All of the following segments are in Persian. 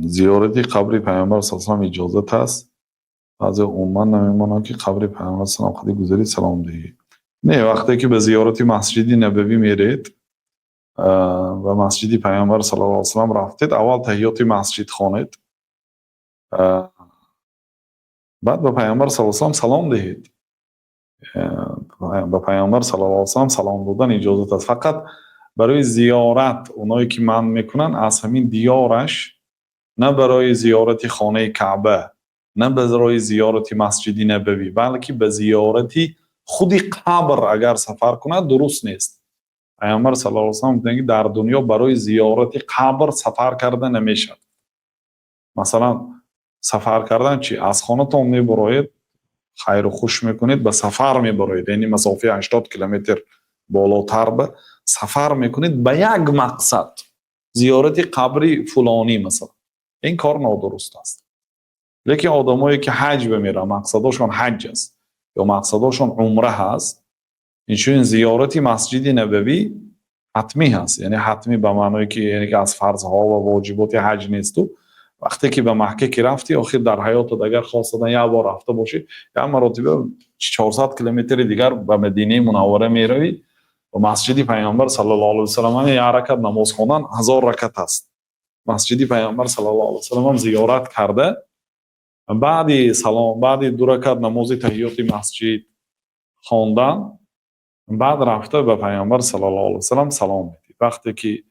زیارتی قبر پیامبر صلی الله علیه و اجازت است. از عموما نمیماند که قبر پیامبر صلی الله علیه و گذاری سلام دهید. نه، وقتی که به زیارت مسجد نبوی میرید و مسجد پیامبر صلی الله علیه و سلم رفتید، اول تحیات مسجد خوانید، بعد به پیامبر صلی الله علیه و سلام دهید. به پیامبر صلی الله علیه و سلم سلام دادن اجازت است. فقط برای زیارت اونایی که من میکنن از همین دیارش، نه برای زیارت خانه کعبه، نه برای زیارت مسجد نبوی، بلکه به زیارتی خودی قبر اگر سفر کنه درست نیست. پیامبر صلی الله علیه و سلم میگه در دنیا برای زیارت قبر سفر کرده نمیشه. مثلا سفر کردن چی؟ از خانه تون میبرید، خیر و خوش میکنید، به سفر میبرید، یعنی مسافه 80 کیلومتر بالاتر به سفر میکنید به یک مقصد، زیارت قبر فلانی مثلا. این کار نادرست است. لیکن آدمایی که حج بمیرن، مقصدشون حج است یا مقصدشون عمره هست، این زیارت مسجد نبوی حتمی هست. یعنی حتمی به معنی که یعنی که از فرض ها و واجبات حج نیست. تو وقتی که به مکه که رفتی، آخر در حیاتت اگر خواستن یک بار رفته باشی، یا مراتبه 400 کیلومتر دیگر به مدینه منوره میروی و مسجد پیامبر صلی الله علیه و سلم یک رکعت نماز خوندن 1000 رکعت است. مسجد پیامبر صلی الله علیه و سلم زیارت کرده، بعد سلام، بعد 2 رکعت نماز تحیات مسجد خواندن، بعد رفته به پیامبر صلی الله علیه و سلم سلام میدید. وقتی که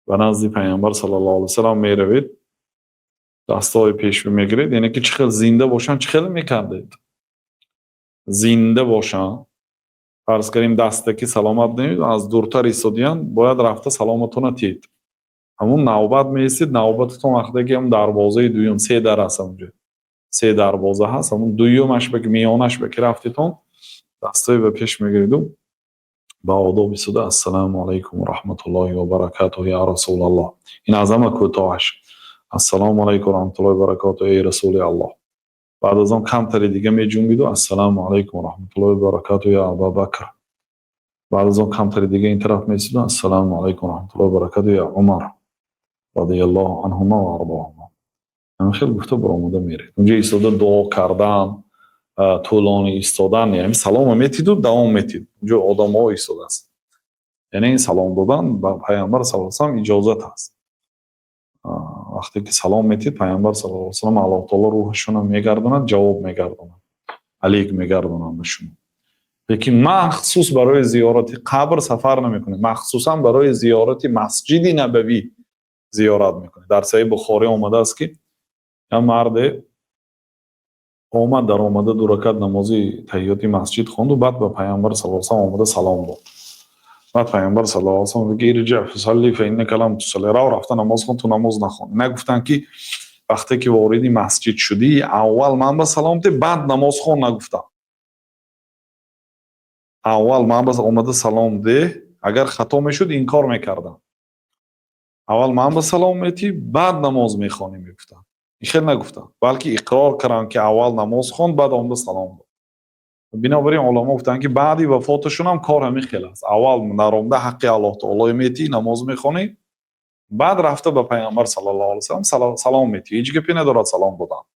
به نزد پیامبر صلی الله علیه و سلم میروید، دستای پیش میگیرید، یعنی که چخیل زنده باشن چخیل میکردید. زنده باشن، فرض کنیم دستکی سلامت نمید، از دورتر ایستادین، باید رفته سلامتون تید. همون نوبت میستید، نوبتتون وقتی که هم دروازه دویم 3 در هست، اونجا 3 دروازه هست، همون دویمش بک میانش بک رفتیتون دستای به پیش میگیرید و با آداب ایستاده السلام علیکم و رحمت الله و برکاته یا رسول الله. این از همه کوتاهش السلام علیکم و رحمت الله و برکاته ای رسول الله. بعد از اون کمتری دیگه می جنبید و السلام علیکم و رحمت الله و برکاته یا ابوبکر. بعد از اون کمتری دیگه این طرف میسید و السلام علیکم و رحمت الله و برکاته یا عمر رضی الله عنهما و ارضاهما. همین خیلی گفته برآمده میرید. اونجا ایستاده دعا کردن، طولانی ایستادن، یعنی سلام میتید و دوام میتید. اونجا آدم‌ها ایستاده است، یعنی این سلام دادن به پیامبر صلی الله علیه و اجازت هست. وقتی که سلام میتید، پیامبر صلی الله علیه و سلم الله تعالی روحشون رو میگردوند، جواب میگردوند، علیک میگردوند بهشون. لیکن مخصوص برای زیارت قبر سفر نمیکنه، مخصوصا برای زیارت مسجد نبوی زیارت میکنه. در صحیح بخاری آمده است که یا مرد اومد در آمده 2 رکعت نمازی تحیات مسجد خوند و بعد به پیامبر صلی الله علیه و آمده سلام داد. بعد پیامبر صلی الله علیه و سلم میگه ارجع فصلی فانک لم تصلی، رفته نماز خوند تو نماز نخوند. نگفتن که وقتی که وارد مسجد شدی اول من به سلام ده بعد نماز خوند، نگفتم. اول من به اومده سلام ده، اگر خطا میشد این کار میکردم. اول من به سلام میتی بعد نماز میخوانی میگفتم. این خیلی نگفتم، بلکه اقرار کردن که اول نماز خوند بعد اومده سلام داد. بنابراین علما گفتن که بعدی وفاتشون هم کار همین خیلی است. اول نرامده حق الله تعالی میتی، نماز میخونی، بعد رفته به پیامبر صلی الله علیه و سلم سلام میتی. هیچ گپی ندارد سلام دادن.